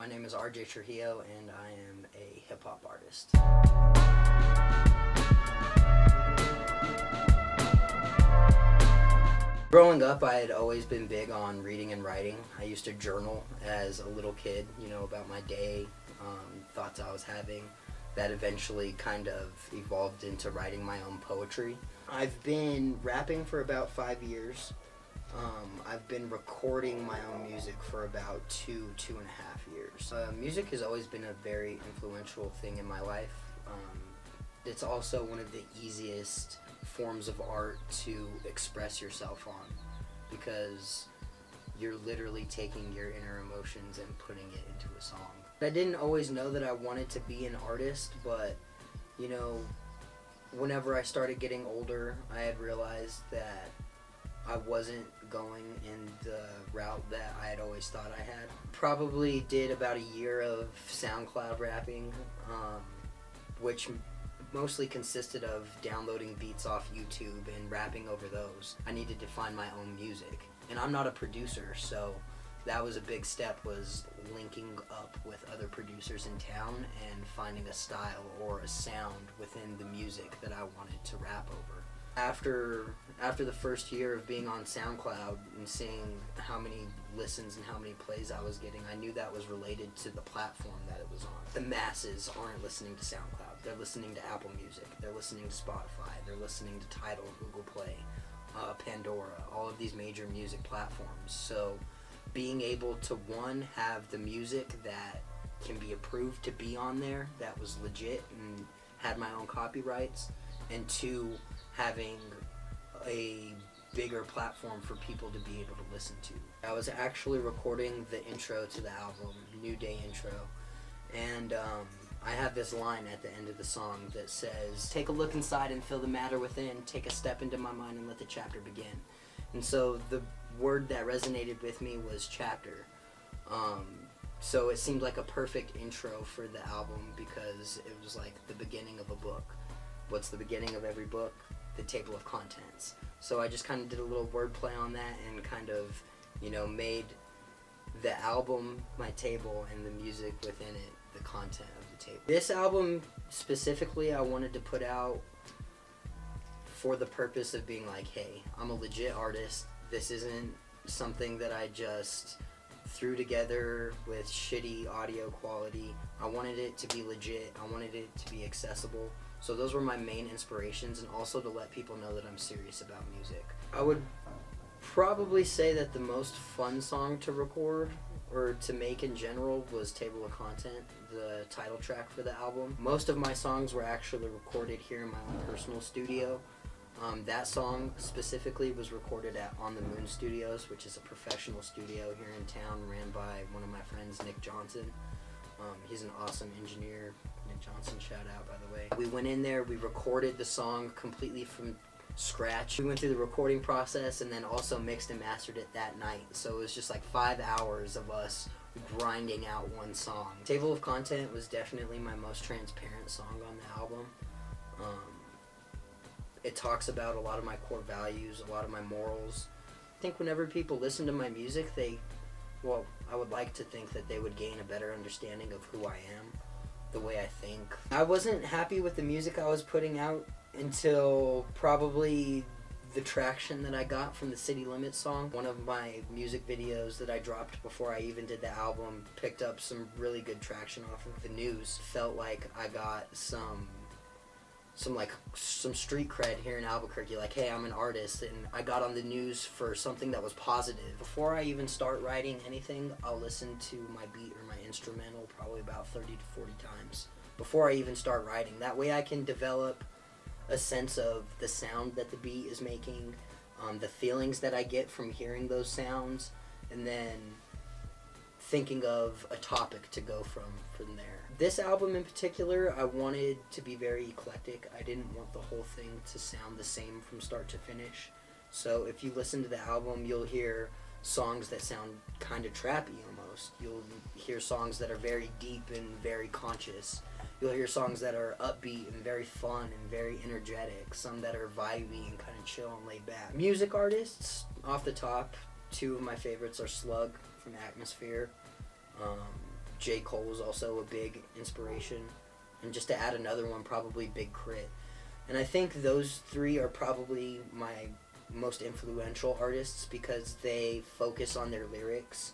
My name is RJ Trujillo, and I am a hip-hop artist. Growing up, I had always been big on reading and writing. I used to journal as a little kid, about my day, thoughts I was having. That eventually kind of evolved into writing my own poetry. I've been rapping for about 5 years. I've been recording my own music for about two and a half years. Music has always been a very influential thing in my life. It's also one of the easiest forms of art to express yourself on, because you're literally taking your inner emotions and putting it into a song. I didn't always know that I wanted to be an artist, but whenever I started getting older, I had realized that I wasn't going in the route that I had always thought I had. Probably did about a year of SoundCloud rapping, which mostly consisted of downloading beats off YouTube and rapping over those. I needed to find my own music, and I'm not a producer, so that was a big step, was linking up with other producers in town and finding a style or a sound within the music that I wanted to rap over. After the first year of being on SoundCloud and seeing how many listens and how many plays I was getting, I knew that was related to the platform that it was on. The masses aren't listening to SoundCloud. They're listening to Apple Music. They're listening to Spotify. They're listening to Tidal, Google Play, Pandora, all of these major music platforms. So being able to, one, have the music that can be approved to be on there, that was legit and had my own copyrights, and two, having a bigger platform for people to be able to listen to. I was actually recording the intro to the album, New Day intro, and I have this line at the end of the song that says, "Take a look inside and feel the matter within, take a step into my mind and let the chapter begin." And so the word that resonated with me was chapter. So it seemed like a perfect intro for the album, because it was like the beginning of a book. What's the beginning of every book? The table of contents. So I just kind of did a little wordplay on that and kind of, made the album my table and the music within it the content of the table. This album specifically I wanted to put out for the purpose of being like, hey, I'm a legit artist. This isn't something that I just threw together with shitty audio quality. I wanted it to be legit. I wanted it to be accessible. So those were my main inspirations, and also to let people know that I'm serious about music. I would probably say that the most fun song to record or to make in general was Table of Content, the title track for the album. Most of my songs were actually recorded here in my own personal studio. That song specifically was recorded at On the Moon Studios, which is a professional studio here in town ran by one of my friends, Nick Johnson. He's an awesome engineer. Nick Johnson, shout out, by the way. We went in there, we recorded the song completely from scratch. We went through the recording process and then also mixed and mastered it that night. So it was just like 5 hours of us grinding out one song. Table of Content was definitely my most transparent song on the album. It talks about a lot of my core values, a lot of my morals. I think whenever people listen to my music, I would like to think that they would gain a better understanding of who I am, the way I think. I wasn't happy with the music I was putting out until probably the traction that I got from the City Limits song. One of my music videos that I dropped before I even did the album picked up some really good traction off of the news. Felt like I got some street cred here in Albuquerque, like, hey, I'm an artist, and I got on the news for something that was positive. Before I even start writing anything, I'll listen to my beat or my instrumental probably about 30 to 40 times before I even start writing. That way I can develop a sense of the sound that the beat is making, the feelings that I get from hearing those sounds, and then thinking of a topic to go from there. This album in particular, I wanted to be very eclectic. I didn't want the whole thing to sound the same from start to finish. So if you listen to the album, you'll hear songs that sound kind of trappy almost. You'll hear songs that are very deep and very conscious. You'll hear songs that are upbeat and very fun and very energetic. Some that are vibey and kind of chill and laid back. Music artists, off the top, two of my favorites are Slug from Atmosphere. J. Cole was also a big inspiration. And just to add another one, probably Big Crit. And I think those three are probably my most influential artists because they focus on their lyrics,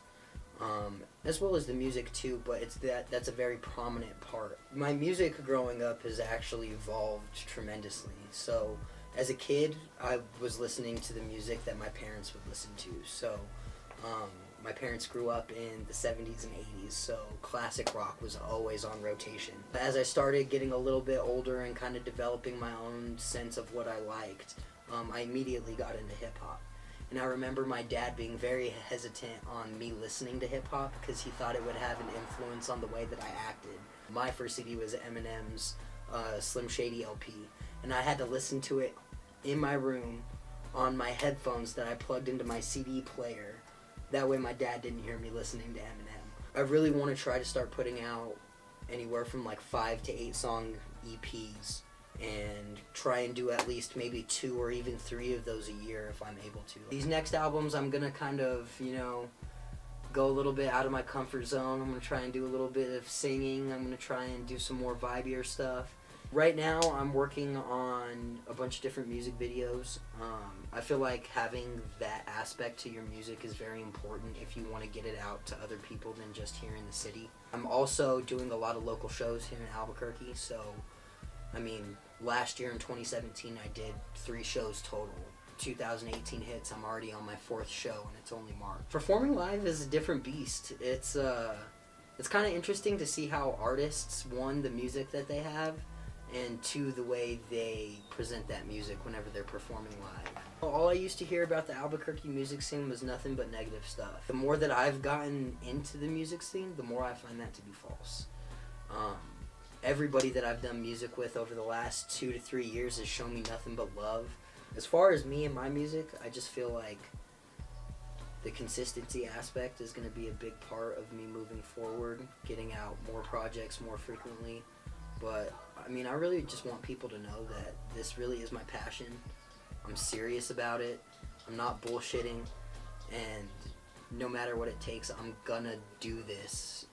as well as the music too, but that's a very prominent part. My music growing up has actually evolved tremendously. So as a kid, I was listening to the music that my parents would listen to. So my parents grew up in the 70s and 80s, so classic rock was always on rotation. As I started getting a little bit older and kind of developing my own sense of what I liked, I immediately got into hip-hop. And I remember my dad being very hesitant on me listening to hip-hop because he thought it would have an influence on the way that I acted. My first CD was Eminem's Slim Shady LP, and I had to listen to it in my room on my headphones that I plugged into my CD player. That way my dad didn't hear me listening to Eminem. I really want to try to start putting out anywhere from like 5 to 8 song EPs and try and do at least maybe 2 or even 3 of those a year if I'm able to. These next albums I'm going to kind of, go a little bit out of my comfort zone. I'm going to try and do a little bit of singing. I'm going to try and do some more vibier stuff. Right now, I'm working on a bunch of different music videos. I feel like having that aspect to your music is very important if you want to get it out to other people than just here in the city. I'm also doing a lot of local shows here in Albuquerque, so, last year in 2017, I did 3 shows total. 2018 hits, I'm already on my 4th show, and it's only March. Performing live is a different beast. It's kind of interesting to see how artists, one, the music that they have, and 2, the way they present that music whenever they're performing live. All I used to hear about the Albuquerque music scene was nothing but negative stuff. The more that I've gotten into the music scene, the more I find that to be false. Everybody that I've done music with over the last 2 to 3 years has shown me nothing but love. As far as me and my music, I just feel like the consistency aspect is going to be a big part of me moving forward, getting out more projects more frequently. But, I really just want people to know that this really is my passion. I'm serious about it. I'm not bullshitting. And no matter what it takes, I'm gonna do this